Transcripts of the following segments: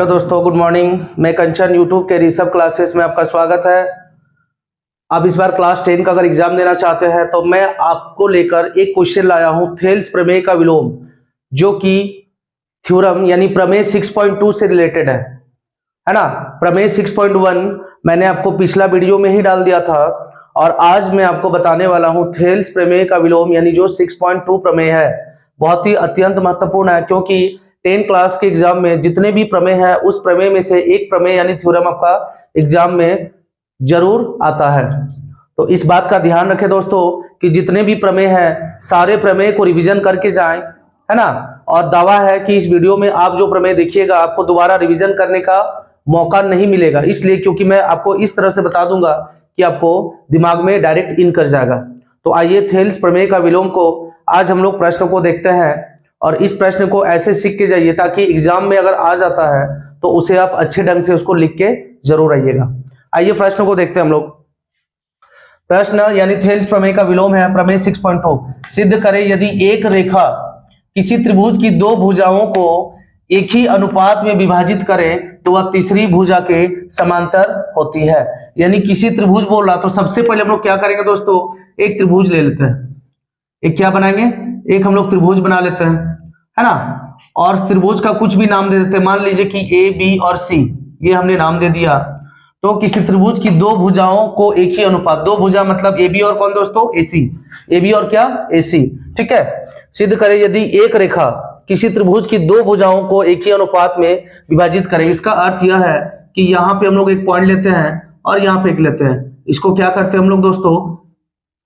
Hello दोस्तों, good morning. मैं कंचन YouTube के ऋषभ क्लासेस में आपका स्वागत है। आप इस बार क्लास 10 का अगर एग्जाम देना चाहते हैं तो मैं आपको लेकर एक क्वेश्चन लाया हूं, थेल्स प्रमेय का विलोम, जो कि थ्योरम यानी प्रमेय 6.2 से रिलेटेड है ना। प्रमेय 6.1 मैंने आपको पिछला वीडियो में ही डाल दिया था और आज मैं आपको बताने वाला हूं थेल्स प्रमेय का विलोम यानी जो 6.2 प्रमेय है। बहुत ही अत्यंत महत्वपूर्ण है क्योंकि 10 क्लास के एग्जाम में जितने भी प्रमेय है उस प्रमेय में से एक प्रमेय यानी थ्योरम आपका एग्जाम में जरूर आता है। तो इस बात का ध्यान रखें दोस्तों कि जितने भी प्रमेय है सारे प्रमेय को रिवीजन करके जाएं, है ना। और दावा है कि इस वीडियो में आप जो प्रमेय देखिएगा आपको दोबारा रिवीजन करने का मौका नहीं मिलेगा, इसलिए क्योंकि मैं आपको इस तरह से बता दूंगा कि आपको दिमाग में डायरेक्ट इन कर जाएगा। तो आइए थेल्स प्रमेय का विलोम को आज हम लोग प्रश्न को देखते हैं और इस प्रश्न को ऐसे सीख के जाइए ताकि एग्जाम में अगर आ जाता है तो उसे आप अच्छे ढंग से उसको लिख के जरूर आइएगा। आइए प्रश्न को देखते हैं हम लोग। प्रश्न यानी थेल्स प्रमेय का विलोम है प्रमेय 6.2। सिद्ध करें यदि एक रेखा किसी त्रिभुज की दो भुजाओं को एक ही अनुपात में विभाजित करें तो वह तीसरी भुजा के समांतर होती है। यानी किसी त्रिभुज बोल रहा तो सबसे पहले हम लोग क्या करेंगे दोस्तों, एक त्रिभुज ले लेते हैं। एक क्या बनाएंगे, एक हम लोग त्रिभुज बना लेते हैं, है ना। और त्रिभुज का कुछ भी नाम दे देते हैं, मान लीजिए कि ए बी और सी, ये हमने नाम दे दिया। तो किसी त्रिभुज की दो भुजाओं को एक ही अनुपात, दो भुजा मतलब ए बी और कौन दोस्तों, एसी, ए बी और क्या, एसी, ठीक है। सिद्ध करें यदि एक रेखा किसी त्रिभुज की दो भुजाओं को एक ही अनुपात में विभाजित करें। इसका अर्थ यह है कि यहाँ पे हम लोग एक पॉइंट लेते हैं और यहाँ पे एक लेते हैं, इसको क्या करते हैं हम लोग दोस्तों,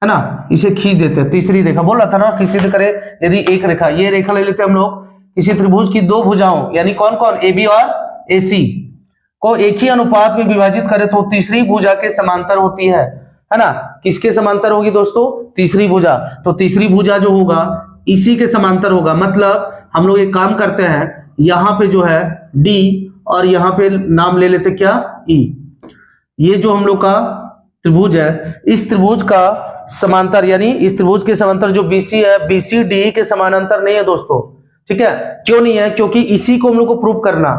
है ना, इसे खींच देते हैं। तीसरी रेखा बोल रहा था ना कि सिद्ध करें यदि एक रेखा, ये रेखा ले लेते हैं हम लोग, किसी त्रिभुज की दो भुजाओं यानी कौन कौन, ए बी और ए सी को एक ही अनुपात में विभाजित करें तो तीसरी भुजा के समांतर होती है ना। किसके समांतर होगी दोस्तों, तीसरी भुजा। तो तीसरी भुजा जो होगा इसी के समांतर होगा। मतलब हम लोग एक काम करते हैं, यहाँ पे जो है डी और यहाँ पे नाम ले लेते क्या, ई। ये जो हम लोग का त्रिभुज है, इस त्रिभुज का समांतर यानी इस त्रिभुज के समांतर जो बीसी है, बीसी डी के समानांतर नहीं है दोस्तों, ठीक है। क्यों नहीं है, क्योंकि इसी को हम लोग को प्रूव करना,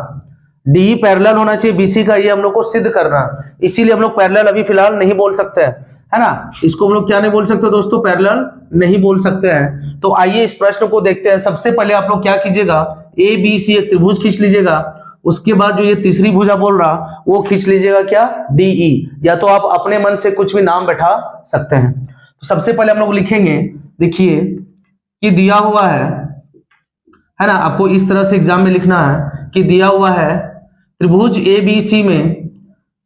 डी पैरेलल होना चाहिए बीसी का, ये हम लोग को सिद्ध करना। इसीलिए हम लोग पैरेलल अभी फिलहाल नहीं बोल सकते हैं, है ना। इसको हम लोग क्या नहीं बोल सकते दोस्तों, पैरेलल नहीं बोल सकते हैं। तो आइए इस प्रश्न को देखते हैं। सबसे पहले आप लोग क्या कीजिएगा, ए बी सी एक त्रिभुज खींच लीजिएगा। उसके बाद जो ये तीसरी भुजा बोल रहा वो खींच लीजिएगा क्या, डी ई, या तो आप अपने मन से कुछ भी नाम बैठा सकते हैं। तो सबसे पहले हम लोग लिखेंगे, देखिए कि दिया हुआ है ना, आपको इस तरह से एग्जाम में लिखना है कि दिया हुआ है त्रिभुज ए बी सी में,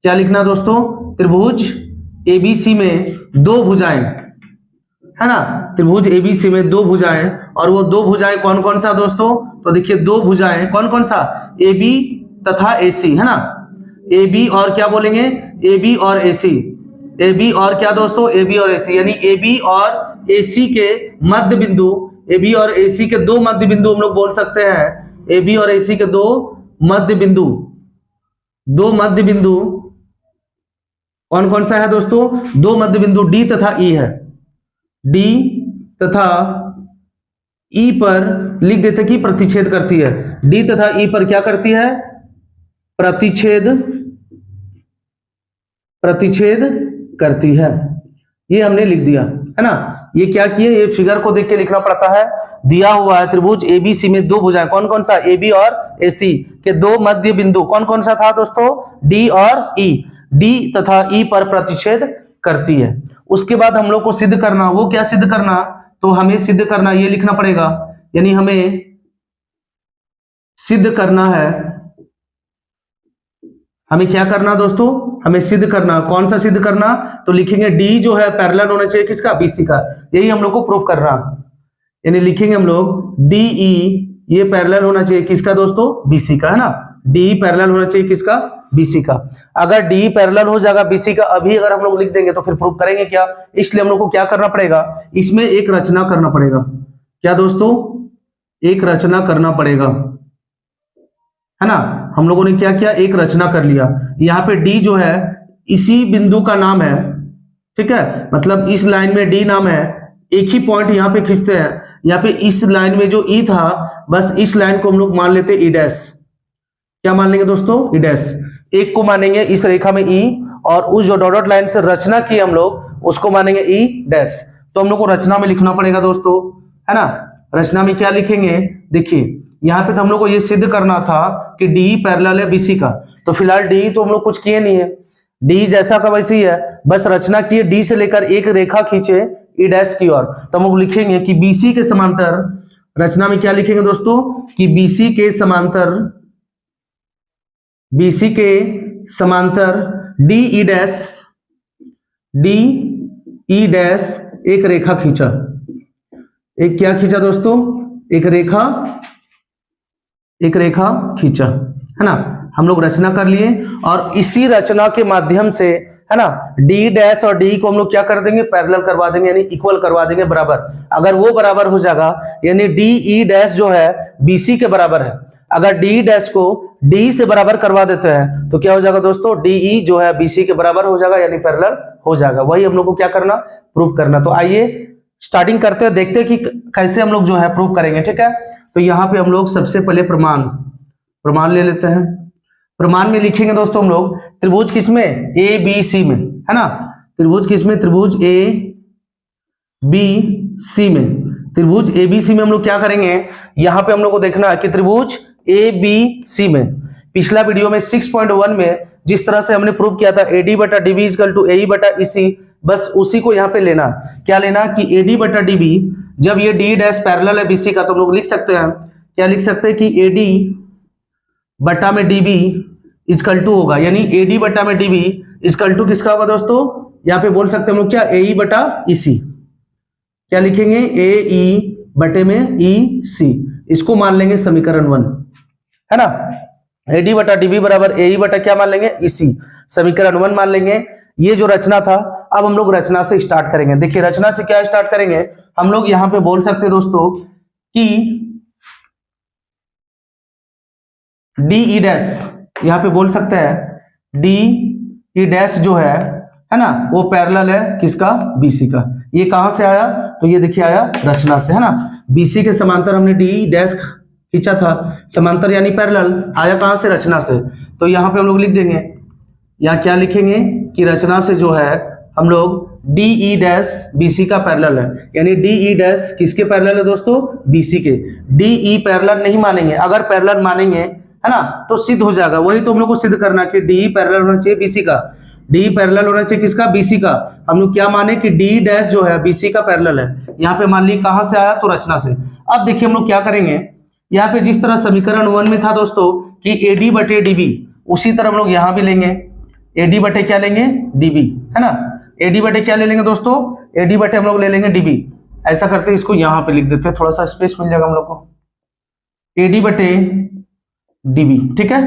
क्या लिखना दोस्तों, त्रिभुज ए बी सी में दो भुजाएं, है ना। त्रिभुज ए बी सी में दो भुजाएं, और वो दो भुजाएं कौन कौन सा दोस्तों, तो देखिए दो भुजाएं कौन कौन सा, ए बी तथा ए सी, है ना। ए बी और क्या बोलेंगे, ए बी और ए सी, ए बी और क्या दोस्तों, ए बी और ए सी, यानी ए बी और ए सी के मध्य बिंदु, ए बी और ए सी के दो मध्य बिंदु हम लोग बोल सकते हैं। ए बी और ए सी के दो मध्य बिंदु, दो मध्य बिंदु कौन कौन सा है दोस्तों, दो मध्य बिंदु डी तथा ई है। डी तथा ई पर लिख देते कि प्रतिच्छेद करती है। डी तथा ई पर क्या करती है, प्रतिच्छेद, प्रतिच्छेद करती है। ये हमने लिख दिया, है ना। ये क्या किए, ये फिगर को देख के लिखना पड़ता है। दिया हुआ है त्रिभुज एबीसी में दो भुजाएं, कौन कौन सा, ए बी और ए सी के दो मध्य बिंदु कौन कौन सा था दोस्तों, डी और ई। डी तथा ई पर प्रतिच्छेद करती है। उसके बाद हम लोग को सिद्ध करना, वो क्या सिद्ध करना, तो हमें सिद्ध करना ये लिखना पड़ेगा, यानी हमें सिद्ध करना है, हमें क्या करना दोस्तों, हमें सिद्ध करना। कौन सा सिद्ध करना, तो लिखेंगे डी जो है पैरेलल होना चाहिए किसका, बीसी का। यही हम लोग को प्रूव करना, यानी लिखेंगे हम लोग डी ई, ये पैरेलल होना चाहिए किसका दोस्तों, बीसी का, है ना। डी पैरेलल होना चाहिए किसका, बीसी का। अगर डी पैरेलल हो जाएगा बीसी का, अभी अगर हम लोग लिख देंगे तो फिर प्रूव करेंगे क्या। इसलिए हम लोग को क्या करना पड़ेगा, इसमें एक रचना करना पड़ेगा। क्या दोस्तों, एक रचना करना पड़ेगा, है ना। हम लोगों ने क्या किया, एक रचना कर लिया। यहाँ पे डी जो है इसी बिंदु का नाम है, ठीक है, मतलब इस लाइन में डी नाम है। एक ही पॉइंट यहाँ पे खींचते हैं, यहाँ पे इस लाइन में जो ई था, बस इस लाइन को हम लोग मान लेते ई डैश, क्या मान लेंगे दोस्तों, ई डैश। एक को मानेंगे इस रेखा में ई, और उस जो डॉट लाइन से रचना की हम लोग उसको मानेंगे ई डैश। तो हम लोग को रचना में लिखना पड़ेगा दोस्तों, है ना। रचना में क्या लिखेंगे, देखिए यहाँ पे तो हम लोग को ये सिद्ध करना था कि डी पैरेलल है बीसी का। तो फिलहाल डी तो हम लोग कुछ किए नहीं है, डी जैसा का वैसे ही है, बस रचना किए डी से लेकर एक रेखा खींचे ई डैश की ओर। तो हम लोग लिखेंगे कि बीसी के समांतर, रचना में क्या लिखेंगे दोस्तों कि बीसी के समांतर, बीसी के समांतर D E dash, D E dash एक रेखा खींचा। एक क्या खींचा दोस्तों, एक रेखा खींचा, है ना। हम लोग रचना कर लिए और इसी रचना के माध्यम से, है ना, डी डैश और डी को हम लोग क्या कर देंगे, पैरेलल करवा देंगे, यानी इक्वल करवा देंगे, बराबर। अगर वो बराबर हो जाएगा यानी डी ई डैश जो है बीसी के बराबर है। अगर डी डैश को डी से बराबर करवा देते हैं तो क्या हो जाएगा दोस्तों, डीई जो है बीसी के बराबर हो जाएगा, यानी पैरेलल हो जाएगा। वही हम लोग को क्या करना, प्रूव करना। तो आइए स्टार्टिंग करते हैं, देखते हैं कि कैसे हम लोग जो है प्रूव करेंगे, ठीक है। तो यहाँ पे हम लोग सबसे पहले प्रमाण ले लेते हैं। प्रमाण में लिखेंगे दोस्तों हम लोग त्रिभुज किसमें, ए बी सी में, है ना। त्रिभुज किसमें, त्रिभुज ए बी सी में। त्रिभुज ए बी सी में हम लोग क्या करेंगे, यहाँ पे हम लोग को देखना है कि त्रिभुज ए बी सी में पिछला वीडियो में 6.1 में जिस तरह से हमने प्रूव किया था एडी बटा डीबी इक्वल टू एई बटा ईसी, बस उसी को यहाँ पे लेना। क्या लेना कि एडी बटा डीबी, जब ये डी डैश पैरेलल है बीसी का, तो हम लोग लिख सकते हैं, क्या लिख सकते हैं कि एडी बटा में डीबी इक्वल टू होगा, यानी एडी बटा में डीबी इक्वल टू किसका होगा दोस्तों, यहाँ पे बोल सकते हैं हम लोग क्या, एई बटा ईसी। क्या लिखेंगे, ए ई बटे में ई सी, इसको मान लेंगे समीकरण 1, है ना। एडी बटा डीबी बराबर ए बटा क्या मान लेंगे, इसी समीकरण 1 मान लेंगे। ये जो रचना था, अब हम लोग रचना से स्टार्ट करेंगे। देखिए रचना से क्या स्टार्ट करेंगे, हम लोग यहां पे बोल सकते हैं दोस्तों कि डी ई डैश, यहां पे बोल सकते हैं डी ई डैश जो है ना, वो पैरेलल है किसका, बीसी का। ये कहां से आया, तो ये देखिए आया रचना से, है ना। बीसी के समांतर हमने डी डैश खींचा था, समांतर यानी पैरेलल, आया कहां से, रचना से। तो यहाँ पे हम लोग लिख देंगे, यहाँ क्या लिखेंगे कि रचना से जो है हम लोग डी ई डैश बीसी का पैरेलल है, यानी डी ई डैश किसके पैरेलल है दोस्तों, बीसी के। डी ई पैरेलल नहीं मानेंगे, अगर पैरेलल मानेंगे, है ना, तो सिद्ध हो जाएगा। वही तो हम लोग को सिद्ध करना कि डी पैरेलल होना चाहिए बीसी का, डी पैरेलल होना चाहिए किसका, बीसी का। हम लोग क्या माने कि डी डैश जो है बीसी का पैरेलल है। यहाँ पे मान ली कहां से आया, तो रचना से। अब देखिए हम लोग क्या करेंगे, यहाँ पे जिस तरह समीकरण 1 में था दोस्तों कि एडी बटे डीबी, उसी तरह हम लोग यहाँ भी लेंगे, एडी बटे क्या लेंगे, डीबी, है ना। एडी बटे क्या ले लेंगे दोस्तों, एडी बटे हम लोग ले लेंगे डीबी। ऐसा करते इसको यहाँ पे लिख देते हैं, थोड़ा सा स्पेस मिल जाएगा हम लोग को, एडी बटे डीबी, ठीक है,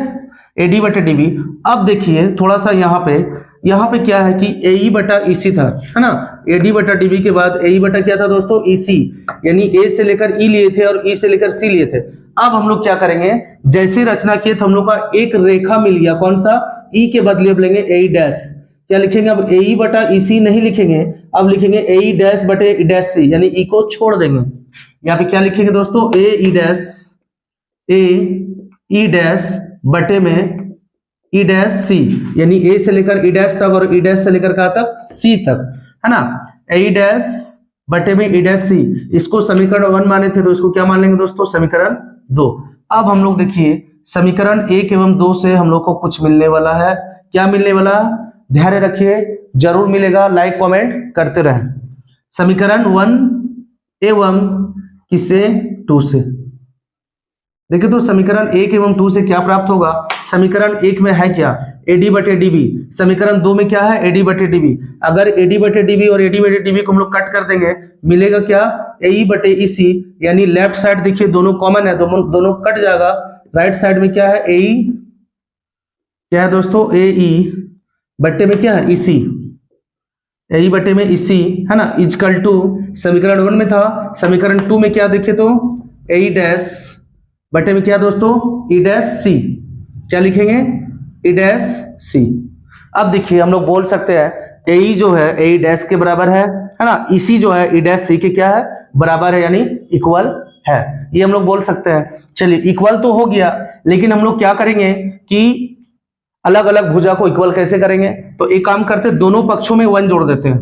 एडी बटे डीबी। अब देखिए थोड़ा सा यहाँ पे क्या है कि एई बटा ईसी था, है ना। एडी बटा डीबी के बाद एई बटा क्या था दोस्तों, ईसी, यानी ए से लेकर ई लिए थे और ई से लेकर सी लिए थे। अब हम लोग क्या करेंगे, जैसे रचना किए तो हम लोग का एक रेखा मिल गया, कौन सा, ई के बदले अब लेंगे एई डैश। क्या लिखेंगे अब, एई बटा ईसी नहीं लिखेंगे, अब लिखेंगे एई डैश बटे ई डैश सी, यानी ई को छोड़ देंगे। यहाँ पे क्या लिखेंगे दोस्तों, ए ई डैश बटे में ई डैश सी, यानी ए से लेकर ई डैश तक और ई डैश से लेकर कहां तक, सी तक, है ना। ई डैश बटे में ई डैश सी, इसको समीकरण 1 माने थे, तो इसको क्या मान लेंगे दोस्तों, समीकरण 2। अब हम लोग देखिए समीकरण 1 एवं 2 से हम लोग को कुछ मिलने वाला है। क्या मिलने वाला, ध्यान रखिए, जरूर मिलेगा, लाइक कमेंट करते रहें। समीकरण 1 एवं किससे, 2 से। देखिए तो समीकरण 1 एवं 2 से क्या प्राप्त होगा, समीकरण 1 में है क्या, एडी बटे डीबी, समीकरण 2 में क्या है, एडी बटे डीबी। अगर एडी बटे डीबी और एडी बटे डीबी को हम लोग कट कर देंगे, मिलेगा क्या, एई बटे ईसी, यानी लेफ्ट साइड देखिए दोनों कॉमन है, दोनों कट जाएगा। राइट साइड में क्या है, एई, क्या है दोस्तों, एई बटे में क्या है, ईसी, एई बटे में ईसी, है ना, इक्वल टू समीकरण 1 में था, समीकरण 2 में क्या देखिए तो एई डैश बटे में क्या दोस्तों, ई डैश सी। क्या लिखेंगे, ई डैश सी। अब देखिए हम लोग बोल सकते हैं एई जो है एई डैश के बराबर है ना, इसी जो है ई डैश सी के क्या है, बराबर है, यानी इक्वल है। ये हम लोग बोल सकते हैं। चलिए इक्वल तो हो गया, लेकिन हम लोग क्या करेंगे कि अलग अलग भुजा को इक्वल कैसे करेंगे, तो एक काम करते हैं, दोनों पक्षों में 1 जोड़ देते हैं,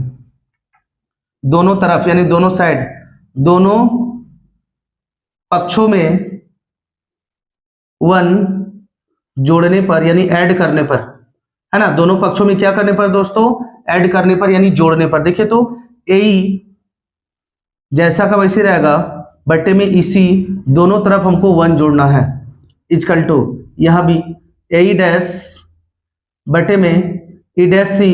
दोनों तरफ यानी दोनों साइड, दोनों पक्षों में 1 जोड़ने पर यानी ऐड करने पर, है ना, दोनों पक्षों में क्या करने पर दोस्तों, ऐड करने पर यानी जोड़ने पर। देखिए तो AE जैसा का वैसे रहेगा, बट्टे में EC, दोनों तरफ हमको 1 जोड़ना है, इक्वल टू यहां भी AE डैश बटे में E डैश C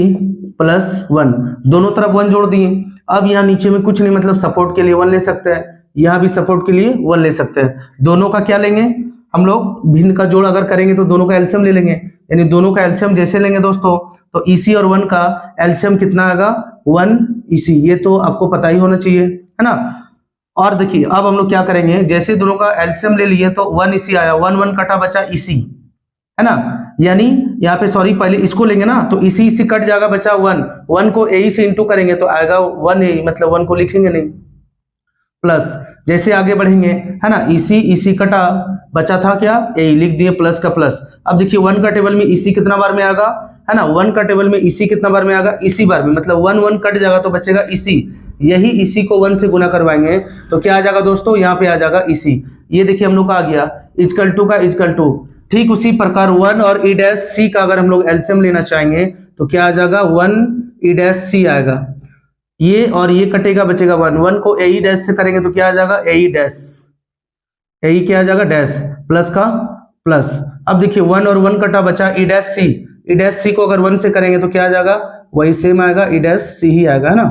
प्लस 1, दोनों तरफ 1 जोड़ दिए। अब यहाँ नीचे में कुछ नहीं, मतलब सपोर्ट के लिए 1 ले सकते हैं, यहाँ भी सपोर्ट के लिए 1 ले सकते हैं। दोनों का क्या लेंगे हम लोग, भिन्न का जोड़ अगर करेंगे तो दोनों का एलसीएम ले लेंगे, यानी दोनों का एलसीएम जैसे लेंगे दोस्तों, तो EC और 1 का एलसीएम कितना आएगा, 1 EC, ये तो आपको पता ही होना चाहिए, है ना। और देखिए अब हम लोग क्या करेंगे, जैसे दोनों का एलसीएम ले लिए तो 1 EC आया, 1 1 कटा बचा EC, है ना, यानी यहाँ पे सॉरी पहले इसको लेंगे ना, तो EC कट जाएगा, बचा 1, 1 को AE से इंटू करेंगे तो आएगा 1 AE, मतलब 1 को लिखेंगे नहीं, प्लस जैसे आगे बढ़ेंगे, है ना, EC कटा, बचा था क्या, AE, लिख दिए प्लस का प्लस। अब देखिए 1 का टेबल में EC कितना बार में आएगा, है ना, 1 का टेबल में EC कितना बार में आएगा, EC बार में, मतलब 1 1 कट जाएगा तो बचेगा EC, यही EC को 1 से गुना करवाएंगे तो क्या आ जाएगा दोस्तों, यहाँ पे आ जाएगा EC। ये देखिए हम लोग का आ गया इक्वल टू का इक्वल टू। ठीक उसी प्रकार 1 और E डैश C का अगर हम लोग एलसीएम लेना चाहेंगे तो क्या आ जाएगा, 1 E डैश C आएगा, ये और ये कटेगा, बचेगा 1, 1 को AE डैश से करेंगे तो क्या आ जाएगा, AE डैश, AE क्या आ जाएगा, डैश, प्लस का प्लस। अब देखिए 1 और 1 कटा, बचा E dash C, E dash C को अगर 1 से करेंगे तो क्या आ जाएगा, वही सेम आएगा, E डैश C ही आएगा, है ना,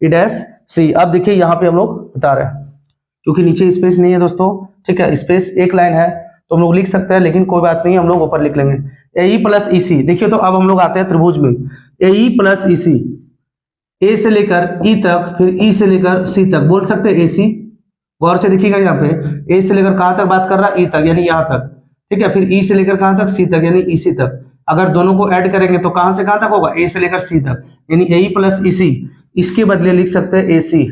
E डैश C। अब देखिए यहाँ पे हम लोग बता रहे हैं, क्योंकि नीचे स्पेस नहीं है दोस्तों, ठीक है, स्पेस एक लाइन है तो हम लोग लिख सकते हैं, लेकिन कोई बात नहीं, हम लोग ऊपर लिख लेंगे AE प्लस EC। देखिए तो अब हम लोग आते हैं त्रिभुज में, AE प्लस EC, A से लेकर E तक, फिर E से लेकर C तक, बोल सकते हैं AC, गौर से देखिएगा यहाँ पे A से लेकर कहाँ तक बात कर रहा है, E तक, यानी यहाँ तक, ठीक है, फिर E से लेकर कहाँ तक, C तक, यानी EC तक। अगर दोनों को ऐड करेंगे तो कहाँ से कहाँ तक होगा, A से लेकर C तक, यानी AE प्लस EC। इसके बदले लिख सकते हैं AC,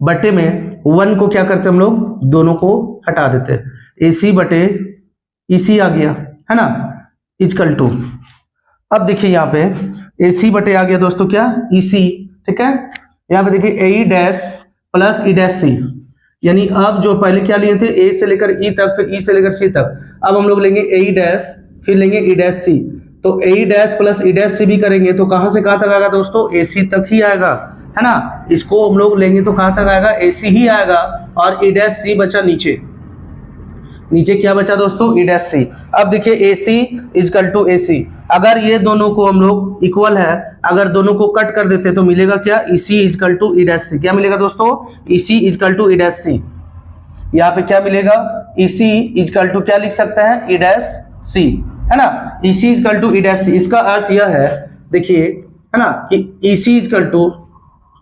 बटे में 1 को क्या करते हैं हम लोग, दोनों को हटा देते हैं, AC बटे EC आ गया, है ना, इक्वल टू। अब देखिए यहाँ पे AC बटे आ गया दोस्तों क्या, EC, ठीक है। यहाँ पे देखिए AE dash plus E dash C, यानी अब जो पहले क्या लिए थे, A से लेकर E तक, फिर E से लेकर C तक, अब हम लोग लेंगे AE डैश, फिर लेंगे E डैश C, तो AE dash plus E dash C भी करेंगे तो कहां से कहां तक आएगा दोस्तों, AC तक ही आएगा, है ना। इसको हम लोग लेंगे तो कहां तक आएगा, AC ही आएगा, और E डैश C बचा नीचे, नीचे क्या बचा दोस्तों, E डैश C। अब देखिए AC इक्वल टू AC, अगर ये दोनों को हम लोग इक्वल है, अगर दोनों को कट कर देते तो मिलेगा क्या, EC equal to E dash C, क्या मिलेगा दोस्तों, EC equal to E dash C। यहाँ पे क्या मिलेगा, EC इक्वल टू क्या लिख सकते हैं, E डैश C, है ना, EC equal to E dash C। इसका अर्थ यह है, देखिए, है ना, कि EC इक्वल टू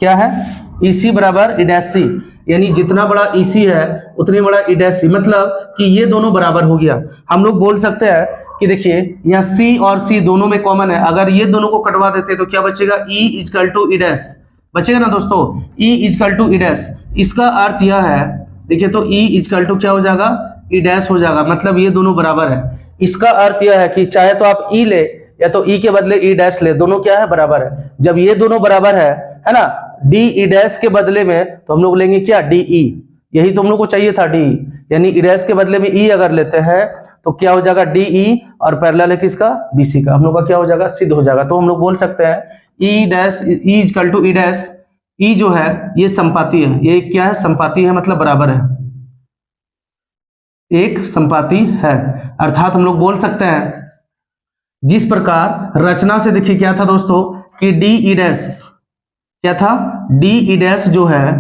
क्या है, EC बराबर E डैश C, यानी जितना बड़ा EC है उतनी बड़ा E डैश C, मतलब कि ये दोनों बराबर हो गया। हम लोग बोल सकते हैं कि देखिए यहाँ C और C दोनों में कॉमन है, अगर ये दोनों को कटवा देते तो क्या बचेगा, E equal to E dash बचेगा ना दोस्तों, E equal to E dash. इसका अर्थ यह है, देखिए तो E इक्वल टू क्या हो जाएगा, E डैश हो जाएगा, मतलब ये दोनों बराबर है। इसका अर्थ यह है कि चाहे तो आप E ले या तो E के बदले E डैश ले, दोनों क्या है, बराबर है। जब ये दोनों बराबर है ना, D E डैश के बदले में तो हम लोग लेंगे क्या, DE, यही तो हम लोग को चाहिए था, DE, यानी E डैश के बदले में E अगर लेते हैं तो क्या हो जाएगा, DE, और पैरेलल है किसका, BC का, हम लोग का क्या हो जाएगा, सिद्ध हो जाएगा। तो हम लोग बोल सकते हैं E dash E equal to E dash, E जो है ये संपाती है, ये क्या है, संपाती है, मतलब बराबर है, एक संपाती है। अर्थात हम लोग बोल सकते हैं जिस प्रकार रचना से देखिए क्या था दोस्तों, कि DE डैश क्या था, DE डैश जो है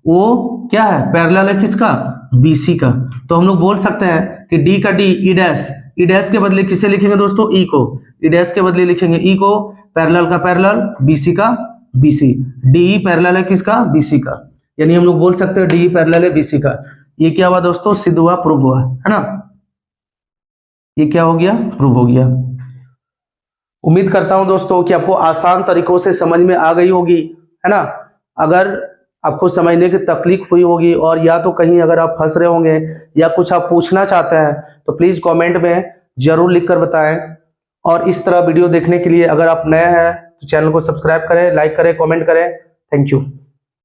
वो क्या है, पैरेलल है किसका, BC का। तो हम लोग बोल सकते हैं कि D का D, E डैश के बदले किसे लिखेंगे दोस्तों, E को, E डैश के बदले लिखेंगे E को, पैरेलल का पैरेलल, BC का BC, DE पैरेलल है किसका, BC का, यानी हम लोग बोल सकते हैं DE पैरेलल है BC का। ये क्या हुआ दोस्तों, सिद्ध हुआ, प्रूव हुआ, है ना, ये क्या हो गया, प्रूव हो गया। उम्मीद करता हूं दोस्तों कि आपको आसान तरीकों से समझ में आ गई होगी, है ना। अगर आपको समझने की तकलीफ हुई होगी, और या तो कहीं अगर आप फंस रहे होंगे या कुछ आप पूछना चाहते हैं तो प्लीज़ कमेंट में ज़रूर लिख कर बताएं। और इस तरह वीडियो देखने के लिए अगर आप नए हैं तो चैनल को सब्सक्राइब करें, लाइक करें, कमेंट करें। Thank you.